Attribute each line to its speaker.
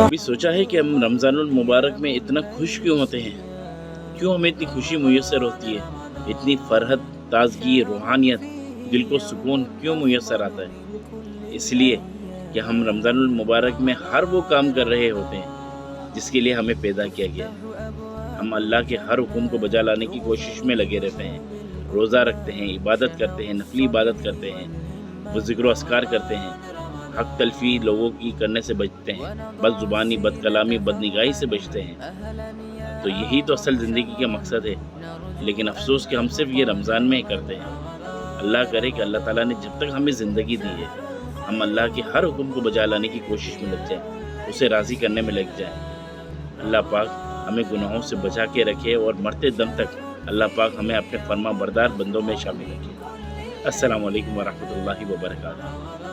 Speaker 1: कभी सोचा है कि हम रमज़ानुल मुबारक में इतना खुश क्यों होते हैं? क्यों हमें इतनी खुशी मुयस्सर होती है? इतनी फरहत, ताज़गी, रूहानियत, दिल को सुकून क्यों मुयस्सर आता है? इसलिए कि हम रमज़ानुल मुबारक में हर वो काम कर रहे होते हैं जिसके लिए हमें पैदा किया गया है। हम अल्लाह के हर हुक्म को बजा लाने की कोशिश में लगे रहते हैं। रोज़ा रखते हैं, इबादत करते हैं, नफली इबादत करते हैं, वो ज़िक्र अस्कार करते हैं, हक तलफी लोगों की करने से बचते हैं, बद ज़ुबानी, बद कलामी, बद निगाही से बचते हैं। तो यही तो असल ज़िंदगी का मकसद है। लेकिन अफसोस कि हम सिर्फ ये रमज़ान में ही करते हैं। अल्लाह करे कि अल्लाह ताला ने जब तक हमें ज़िंदगी दी है, हम अल्लाह के हर हुक्म को बजा लाने की कोशिश में लग जाएं, उसे राज़ी करने में लग जाएं। अल्लाह पाक हमें गुनाहों से बचा के रखे और मरते दम तक अल्लाह पाक हमें अपने फरमा बरदार बंदों में शामिल रखे। अस्सलामु अलैकुम वरहमतुल्लाहि वबरकातुहू।